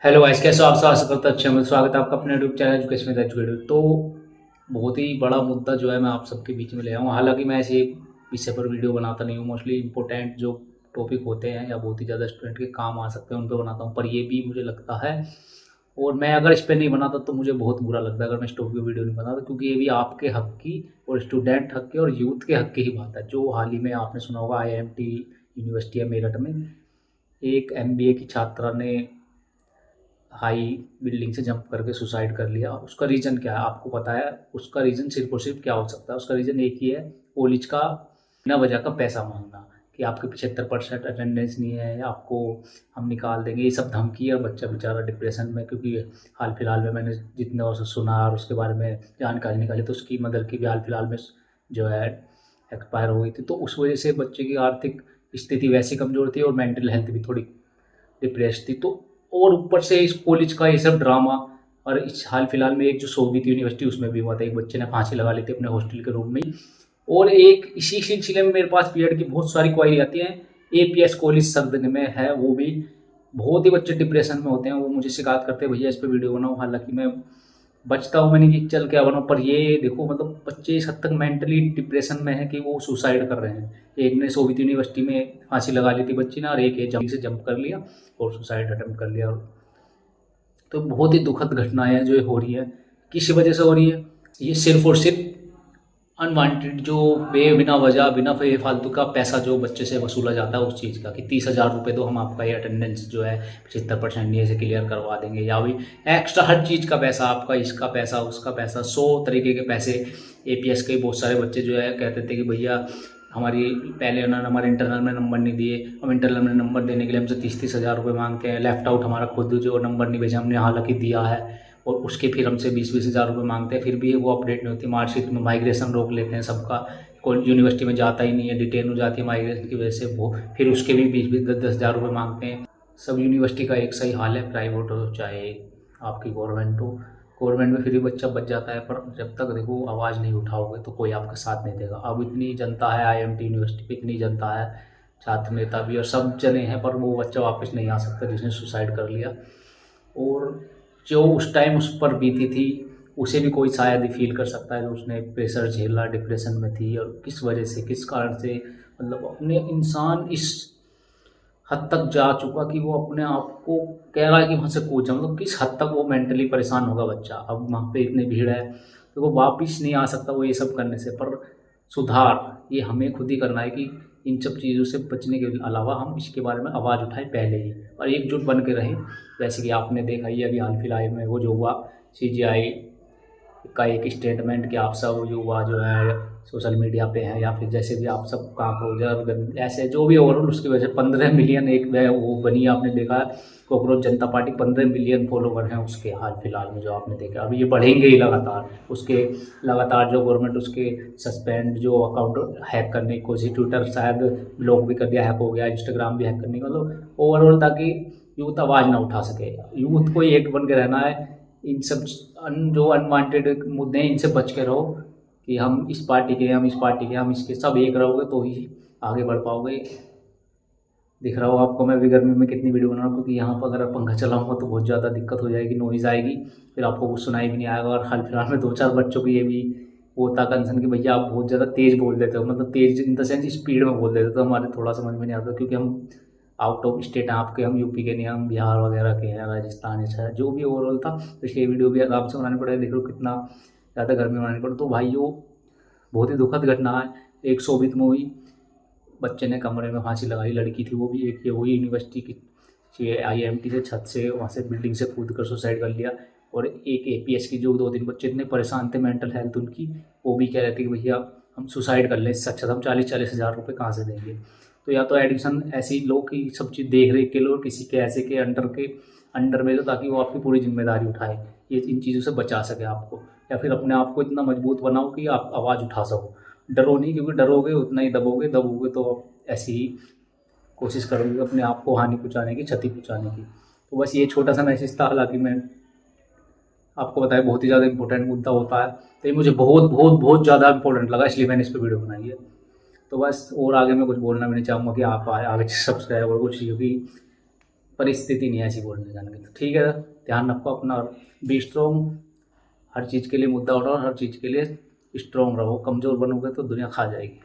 Hello guys, कैसे हो आप? सब आशा करता अच्छे होंगे। स्वागत है आपका अपने YouTube channel education with educator. तो बहुत ही बड़ा मुद्दा जो है मैं आप सबके बीच में ले आया हूँ। हालांकि मैं ऐसे विषय पर वीडियो बनाता नहीं हूँ। मोस्टली इंपॉर्टेंट जो टॉपिक होते हैं या बहुत ही ज़्यादा स्टूडेंट के काम आ सकते हैं उन पर बनाता हूँ, पर ये भी मुझे लगता है, और मैं अगर इस पर नहीं बनाता तो मुझे बहुत बुरा लगता है अगर मैं इस टॉपिक पर वीडियो नहीं बनाता, क्योंकि ये भी आपके हक की और स्टूडेंट हक की और यूथ के हक की ही बात है। जो हाल ही में आपने सुना होगा, IIMT यूनिवर्सिटी है मेरठ में, एक MBA की छात्रा ने हाई बिल्डिंग से जंप करके सुसाइड कर लिया। उसका रीज़न क्या है आपको पता है? उसका रीज़न सिर्फ और सिर्फ क्या हो सकता है? उसका रीज़न एक ही है, कॉलेज का बिना वजह का पैसा मांगना, कि आपके 75% अटेंडेंस नहीं है या आपको हम निकाल देंगे। ये सब धमकी है और बच्चा बेचारा डिप्रेशन में, क्योंकि हाल फिलहाल में मैंने जितने और सुना और उसके बारे में जानकारी निकाली तो उसकी मदर की भी हाल फिलहाल में जो है एक्सपायर हो गई थी। तो उस वजह से बच्चे की आर्थिक स्थिति वैसी कमज़ोर थी और मेंटल हेल्थ भी थोड़ी डिप्रेस थी। तो और ऊपर से इस कॉलेज का ये सब ड्रामा, और इस हाल फिलहाल में एक जो शोभित यूनिवर्सिटी उसमें भी हुआ था, एक बच्चे ने फांसी लगा ली थी अपने हॉस्टल के रूम में ही। और एक इसी सिलसिले में मेरे पास बीएड की बहुत सारी क्वारी आती हैं। APS कॉलेज सदन में है, वो भी बहुत ही बच्चे डिप्रेशन में होते हैं। वो मुझे शिकायत करते हैं, भैया इस पर वीडियो बनाओ। हालांकि मैं बचता हूँ, मैंने कि चल क्या बनाऊँ, पर ये देखो मतलब बच्चे इस हद तक मेंटली डिप्रेशन में है कि वो सुसाइड कर रहे हैं। एक ने सोवित यूनिवर्सिटी में फांसी लगा ली थी बच्ची ने, और एक जंप से जंप कर लिया और सुसाइड अटेम्प्ट कर लिया। तो बहुत ही दुखद घटनाएं जो हो रही है, किस वजह से हो रही है? ये सिर्फ और सिर्फ अनवांटेड जो बिना वजह बिना फालतू का पैसा जो बच्चे से वसूला जाता है उस चीज़ का, कि 30,000 रुपये दो, हम आपका ये अटेंडेंस जो है 75% ये से क्लियर करवा देंगे, या भी एक्स्ट्रा हर चीज़ का पैसा, आपका इसका पैसा उसका पैसा, 100 तरीके के पैसे। APS के बहुत सारे बच्चे जो है कहते थे कि भैया हमारी पहले उन्होंने हमारे इंटरनल में नंबर नहीं दिए, हम इंटरनल में नंबर देने के लिए हमसे 30,000 रुपये मांगते हैं। लेफ्ट आउट हमारा खुद जो नंबर नहीं भेजा, हमने हालांकि दिया है, और उसके फिर हमसे 20-20 हज़ार रुपये मांगते हैं, फिर भी वो अपडेट नहीं होती। मार्कशीट में माइग्रेशन रोक लेते हैं सबका, कोई यूनिवर्सिटी में जाता ही नहीं है, डिटेन हो जाती है माइग्रेशन की वजह से वो, फिर उसके भी 20-20 10-10 हज़ार रुपये मांगते हैं। सब यूनिवर्सिटी का एक सही हाल है, प्राइवेट हो चाहे आपकी गवर्नमेंट हो। गवर्नमेंट में फिर भी बच्चा बच जाता है, पर जब तक देखो आवाज़ नहीं उठाओगे तो कोई आपका साथ नहीं देगा। अब इतनी जनता है IIMT यूनिवर्सिटी पे, इतनी जनता है, छात्र नेता भी और सब जने हैं, पर वो बच्चा वापस नहीं आ सकता जिसने सुसाइड कर लिया। और जो उस टाइम उस पर बीती थी उसे भी कोई शायद ही फील कर सकता है, जो उसने प्रेशर झेला, डिप्रेशन में थी, और किस वजह से किस कारण से, मतलब अपने इंसान इस हद तक जा चुका कि वो अपने आप को कह रहा है कि वहाँ से कूद जाऊँ। मतलब किस हद तक वो मेंटली परेशान होगा बच्चा। अब वहाँ पे इतनी भीड़ है तो वो वापिस नहीं आ सकता वो ये सब करने से। पर सुधार ये हमें खुद ही करना है कि इन सब चीज़ों से बचने के अलावा हम इसके बारे में आवाज़ उठाएं पहले ही, और एकजुट बन के रहें। जैसे कि आपने देखा ही अभी हाल फिलहाल में वो जो हुआ, CGI का एक स्टेटमेंट कि आप सब युवा जो है सोशल मीडिया पे हैं, या फिर जैसे भी आप सब काकरोच ऐसे जो भी ओवरऑल, उसकी वजह से 15 मिलियन एक वो बनी, आपने देखा कॉकरोच जनता पार्टी 15 मिलियन फॉलोवर हैं उसके हाल फिलहाल में जो आपने देखा। अभी ये बढ़ेंगे ही लगातार, उसके लगातार जो गवर्नमेंट उसके सस्पेंड जो अकाउंट हैक करने की कोशिश, ट्विटर शायद ब्लॉक भी कर दिया, हैक हो गया, इंस्टाग्राम भी हैक करने का, मतलब ओवरऑल ताकि यूथ आवाज़ ना उठा सके। यूथ को ही एक बन के रहना है। इन सब जो अनवांटेड मुद्दे हैं इनसे बच के रहो, कि हम इस पार्टी के, हम इस पार्टी के, हम इसके, सब एक रहोगे तो ही आगे बढ़ पाओगे। दिख रहा हो आपको मैं भी गर्मी में कितनी वीडियो बना रहा हूँ, क्योंकि यहाँ पर अगर पंखा चलाऊंगा तो बहुत ज़्यादा दिक्कत हो जाएगी, नॉइज़ आएगी, फिर आपको कुछ सुनाई भी नहीं आएगा। और हाल फिलहाल में 2-4 बच्चों की ये भी वो था कंसर्न कि भैया आप बहुत ज़्यादा तेज़ बोल देते हो, मतलब तेज़ इन द सेंस स्पीड में बोल देते हो, तो हमारे थोड़ा समझ में नहीं आता, क्योंकि हम आउट ऑफ स्टेट हैं आपके, हम यूपी के नहीं, हम बिहार वगैरह के हैं, राजस्थान ऐसा जो भी ओवरऑल था। तो इसलिए वीडियो भी आराम से बनानी पड़ेगी। देख लो कितना ज़्यादा गर्मी बनानी पड़े। तो भाइयों बहुत ही दुखद घटना है। एक शोभित मूवी, बच्चे ने कमरे में फांसी लगाई, लड़की थी वो भी, एक ये वही यूनिवर्सिटी की IIMT से छत से वहाँ से बिल्डिंग से कूद कर सुसाइड कर लिया। और एक APS की जो 2-3 बच्चे इतने परेशान थे, मेंटल हेल्थ उनकी, वो भी कह रहे थे कि भैया हम सुसाइड कर लें, इससे अच्छा हम 40-40 हज़ार रुपये कहाँ से देंगे। तो या तो एडमिशन ऐसी लो कि सब चीज़ देख रेख के लो, किसी के ऐसे के अंडर में लो, ताकि वो आपकी पूरी जिम्मेदारी उठाए, ये इन चीज़ों से बचा सके आपको। या फिर अपने आप को इतना मजबूत बनाओ कि आप आवाज़ उठा सको। डरो नहीं, क्योंकि डरोगे उतना ही दबोगे, दबोगे तो आप ऐसी ही कोशिश करोगे अपने आप को हानि पहुँचाने की, क्षति पहुँचाने की। तो बस ये छोटा सा मैसेज था। हालांकि मैं आपको बताया बहुत ही ज़्यादा इंपॉर्टेंट मुद्दा होता है, तो ये मुझे बहुत बहुत बहुत ज़्यादा इंपॉर्टेंट लगा, इसलिए मैंने इस पर वीडियो बनाई है। तो बस और आगे मैं कुछ बोलना भी नहीं चाहूँगा कि आप आगे सब्सक्राइब और कुछ, क्योंकि परिस्थिति नहीं है ऐसी बोलने जाने की। तो ठीक है, ध्यान रखो अपना, बी स्ट्रॉन्ग, हर चीज़ के लिए मुद्दा उठाओ, हर चीज़ के लिए स्ट्रॉन्ग रहो। कमज़ोर बनोगे तो दुनिया खा जाएगी।